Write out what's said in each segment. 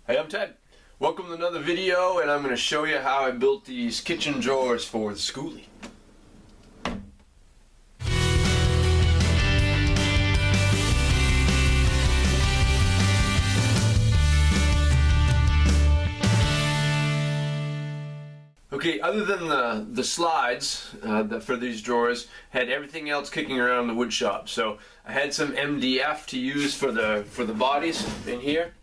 Hey, I'm Ted. Welcome to another video, and I'm going to show you how I built these kitchen drawers for the Skoolie. Okay, other than the slides for these drawers, had everything else kicking around in the wood shop. So I had some MDF to use for the bodies in here.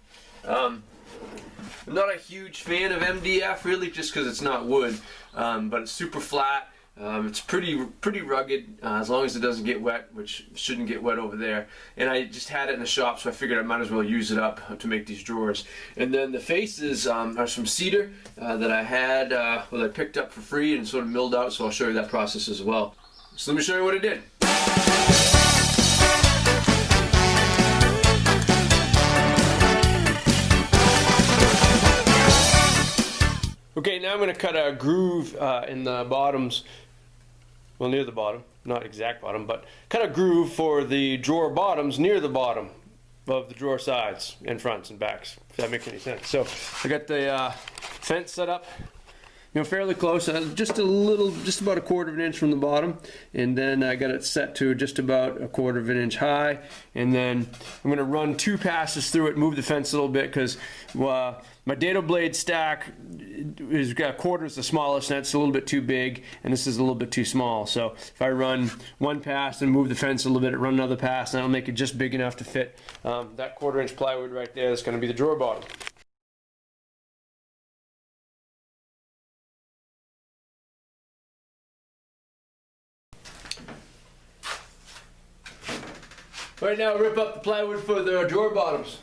I'm not a huge fan of MDF really, just because it's not wood, but it's super flat. It's pretty rugged as long as it doesn't get wet, which shouldn't get wet over there. And I just had it in the shop, so I figured I might as well use it up to make these drawers. And then the faces are some cedar that I had, that I picked up for free and sort of milled out, so I'll show you that process as well. So let me show you what I did. Okay, now I'm going to cut a groove in the bottoms, well, near the bottom, not exact bottom, but cut a groove for the drawer bottoms near the bottom of the drawer sides and fronts and backs, if that makes any sense. So I got the fence set up, fairly close, just about a quarter of an inch from the bottom, and then I got it set to just about a quarter of an inch high, and then I'm going to run 2 passes through it, move the fence a little bit, because my dado blade stack is got a quarter is the smallest, and that's a little bit too big, and this is a little bit too small. So if I run 1 pass and move the fence a little bit, run another pass, and that'll make it just big enough to fit that 1/4 inch plywood right there. That's going to be the drawer bottom. Right now, rip up the plywood for the drawer bottoms.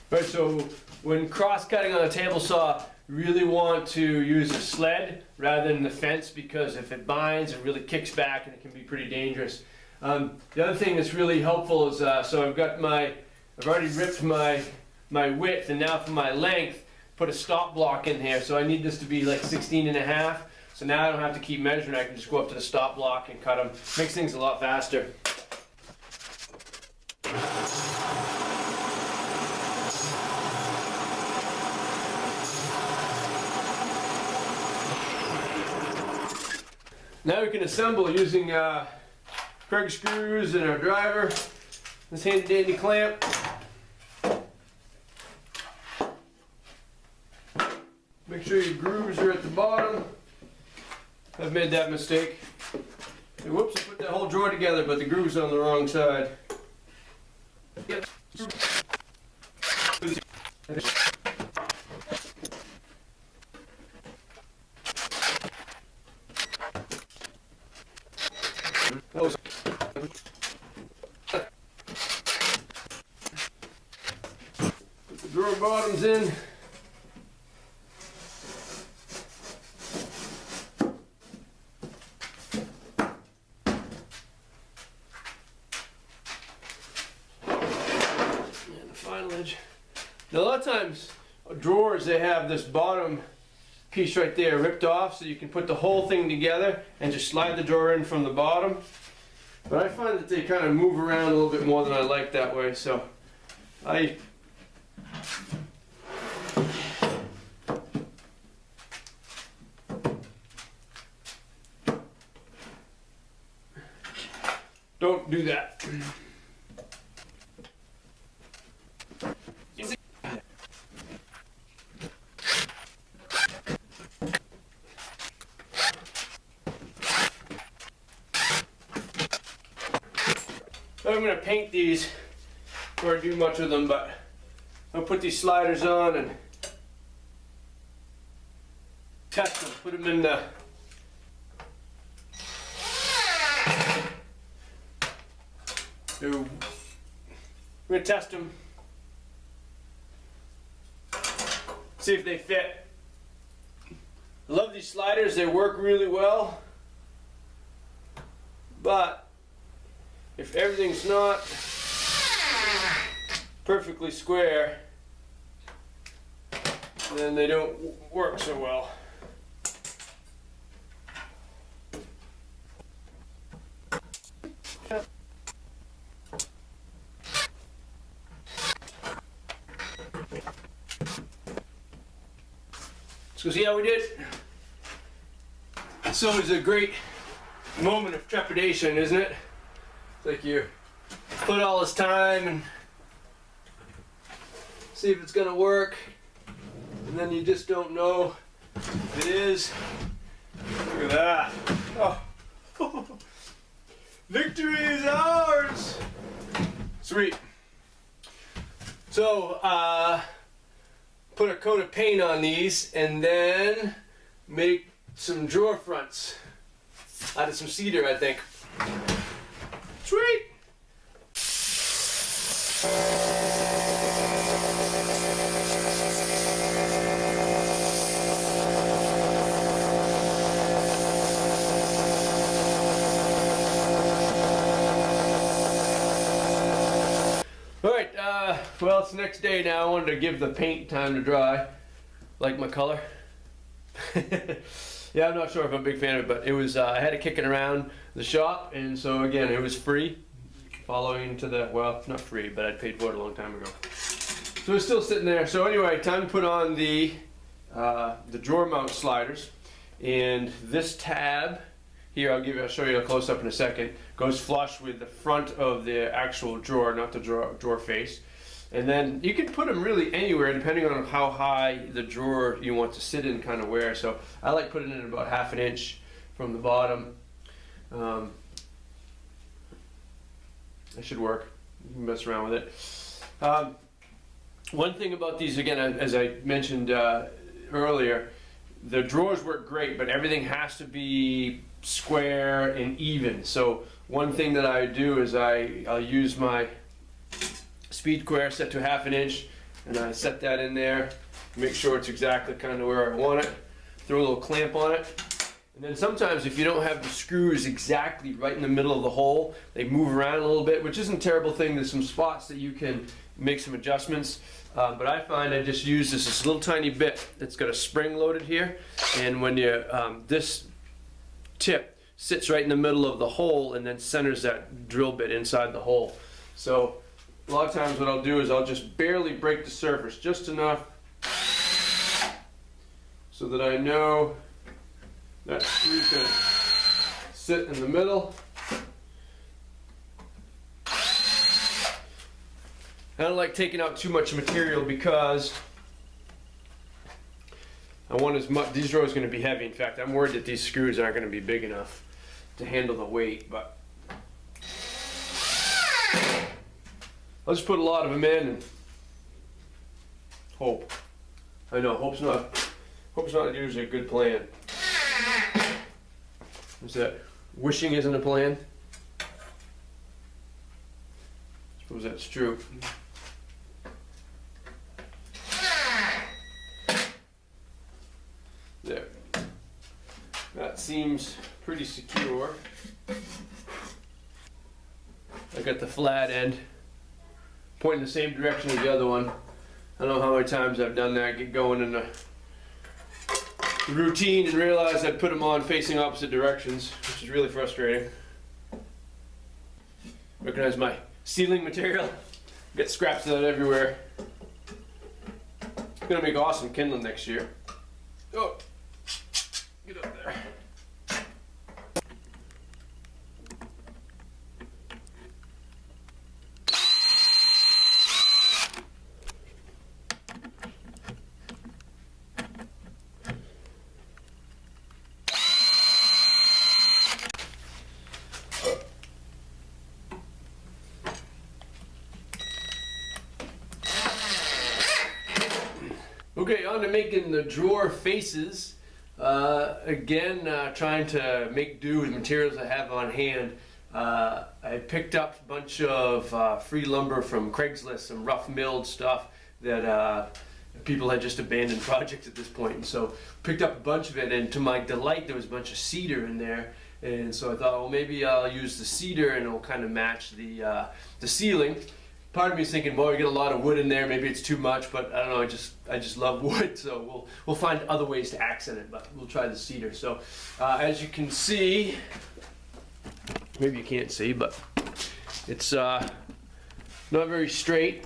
Right, so when cross-cutting on a table saw, you really want to use a sled rather than the fence, because if it binds, it really kicks back and it can be pretty dangerous. The other thing that's really helpful is, so I've already ripped my width, and now for my length, put a stop block in here. So I need this to be like 16.5. So now I don't have to keep measuring. I can just go up to the stop block and cut them. Makes things a lot faster. Now we can assemble using Kreg screws and our driver, this handy dandy clamp. Make sure your grooves are at the bottom. I've made that mistake. And whoops, I put that whole drawer together, but the groove's on the wrong side. Put the drawer bottoms in. And the final edge. Now a lot of times drawers, they have this bottom piece right there ripped off, so you can put the whole thing together and just slide the drawer in from the bottom. But I find that they kind of move around a little bit more than I like that way, so I don't do that. I'm going to paint these before I do much of them, but I'll put these sliders on and test them. Put them in the we're going to test them, see if they fit. I love these sliders, they work really well, but if everything's not perfectly square, then they don't work so well. So see how we did? It's always a great moment of trepidation, isn't it? It's like you put all this time and see if it's gonna work, and then you just don't know if it is. Look at that. Oh. Victory is ours! Sweet. So, put a coat of paint on these and then make some drawer fronts out of some cedar, I think. Sweet! Alright, well, it's the next day now. I wanted to give the paint time to dry. Like my color. Yeah, I'm not sure if I'm a big fan of it, but it was, I had it kicking around the shop, and so again, it was free. Following to the, well, not free, but I'd paid for it a long time ago. So it's still sitting there. So anyway, time to put on the drawer mount sliders. And this tab here, I'll show you a close up in a second, goes flush with the front of the actual drawer, not the drawer face. And then you can put them really anywhere depending on how high the drawer you want to sit in kind of where. So I like putting it about 1/2 inch from the bottom. That should work. You can mess around with it. One thing about these, again, as I mentioned earlier, the drawers work great, but everything has to be square and even. So one thing that I do is I'll use my speed square set to 1/2 inch, and I set that in there, make sure it's exactly kind of where I want it, throw a little clamp on it, and then sometimes if you don't have the screws exactly right in the middle of the hole, they move around a little bit, which isn't a terrible thing. There's some spots that you can make some adjustments, but I find I just use this little tiny bit. It's got a spring loaded here, and when you this tip sits right in the middle of the hole and then centers that drill bit inside the hole. So a lot of times what I'll do is I'll just barely break the surface, just enough so that I know that screw's going to sit in the middle. I don't like taking out too much material because I want as much. These drawers are going to be heavy. In fact, I'm worried that these screws aren't going to be big enough to handle the weight, but I'll just put a lot of them in and hope. I know, hope's not usually a good plan. What's that? Wishing isn't a plan? I suppose that's true. There. That seems pretty secure. I got the flat end pointing the same direction as the other one. I don't know how many times I've done that, get going in the routine and realize I'd put them on facing opposite directions, which is really frustrating. Recognize my ceiling material. Get scraps of that everywhere. It's gonna make awesome kindling next year. Oh, get up there. Okay, on to making the drawer faces. Again, trying to make do with materials I have on hand. I picked up a bunch of free lumber from Craigslist, some rough milled stuff that people had just abandoned projects at this point. And so picked up a bunch of it, and to my delight there was a bunch of cedar in there. And so I thought, well, maybe I'll use the cedar and it'll kind of match the ceiling. Part of me is thinking, well, you get a lot of wood in there, maybe it's too much, but I don't know, I just love wood, so we'll find other ways to accent it, but we'll try the cedar. So as you can see, maybe you can't see, but it's not very straight,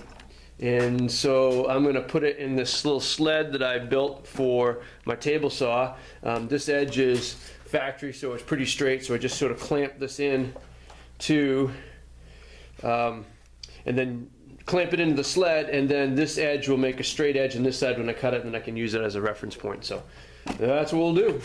and so I'm going to put it in this little sled that I built for my table saw. This edge is factory, so it's pretty straight, so I just sort of clamp this in to and then clamp it into the sled, and then this edge will make a straight edge on this side when I cut it, and I can use it as a reference point. So that's what we'll do.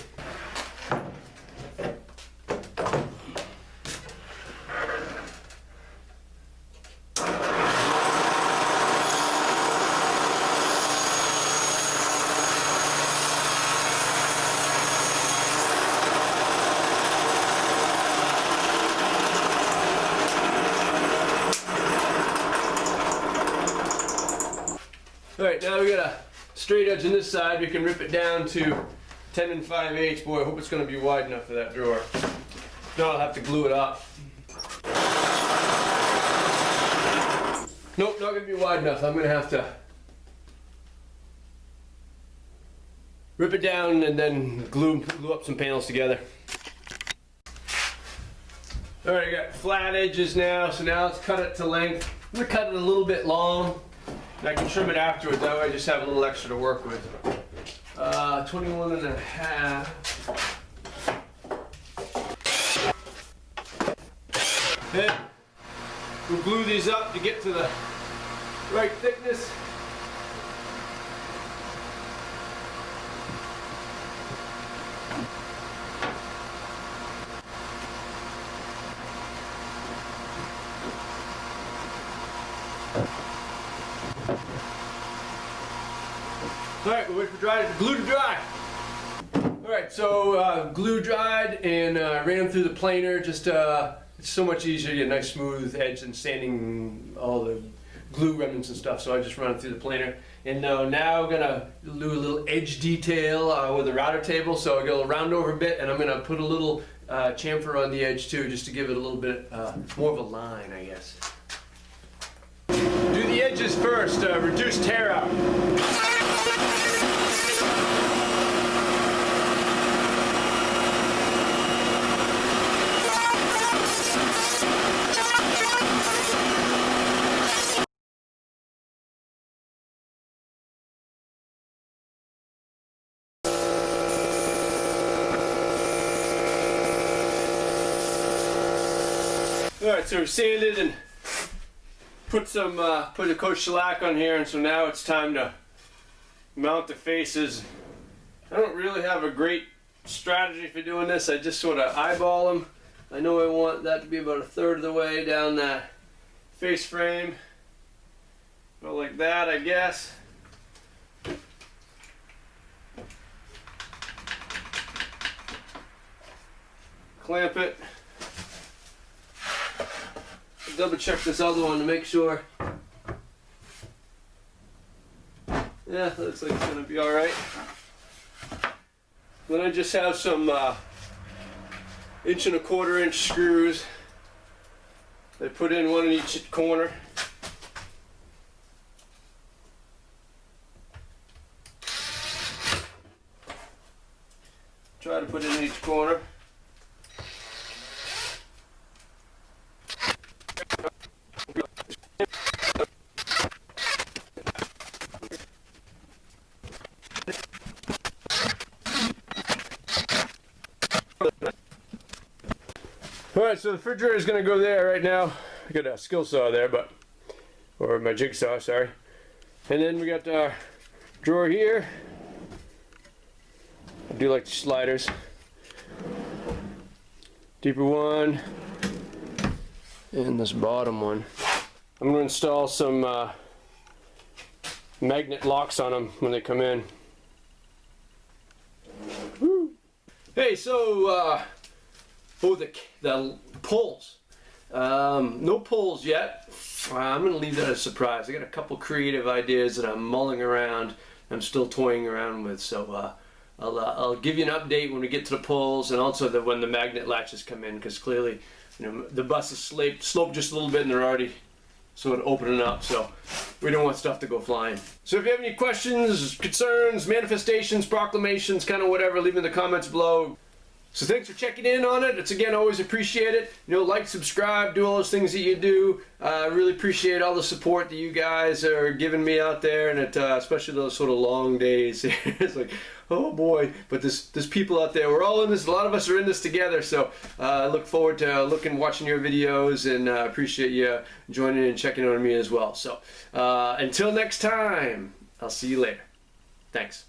Alright, now we got a straight edge on this side. We can rip it down to 10 5/8. Boy, I hope it's going to be wide enough for that drawer. Now I'll have to glue it up. Nope, not going to be wide enough. I'm going to have to rip it down and then glue up some panels together. Alright, I got flat edges now, so now let's cut it to length. I'm going to cut it a little bit long. And I can trim it afterwards, that way I just have a little extra to work with. 21 and a half. Then we'll glue these up to get to the right thickness. Alright, we'll wait for glue to dry. Alright, so glue dried and ran them through the planer. Just it's so much easier to get a nice smooth edge than sanding all the glue remnants and stuff. So I just run it through the planer. And now I'm gonna do a little edge detail with a router table. So I go round over a bit, and I'm gonna put a little chamfer on the edge too, just to give it a little bit more of a line, I guess. Do the edges first, reduce tear out. Alright, so we sanded and put a coat of shellac on here, and so now it's time to mount the faces. I don't really have a great strategy for doing this. I just sort of eyeball them. I know I want that to be about 1/3 of the way down that face frame. About like that, I guess. Clamp it. Double check this other one to make sure. Yeah, looks like it's going to be alright. Then I just have some 1 1/4 inch screws. I put in one in each corner. Try to put in each corner. Alright, so the refrigerator is going to go there right now. I got a skill saw there, or my jigsaw, sorry. And then we got our drawer here. I do like the sliders. Deeper one. And this bottom one. I'm going to install some magnet locks on them when they come in. Woo. Hey, so the pulls. No pulls yet. I'm gonna leave that as a surprise. I got a couple creative ideas that I'm mulling around. I'm still toying around with, so I'll give you an update when we get to the pulls, and also when the magnet latches come in, because clearly, you know, the bus is sloped just a little bit, and they're already sort of opening up, so we don't want stuff to go flying. So if you have any questions, concerns, manifestations, proclamations, kind of whatever, leave in the comments below. So thanks for checking in on it. It's, again, always appreciate it. You know, like, subscribe, do all those things that you do. I really appreciate all the support that you guys are giving me out there, and especially those sort of long days. It's like, oh boy, but there's people out there. We're all in this. A lot of us are in this together. So I look forward to watching your videos, and appreciate you joining and checking on me as well. So until next time, I'll see you later. Thanks.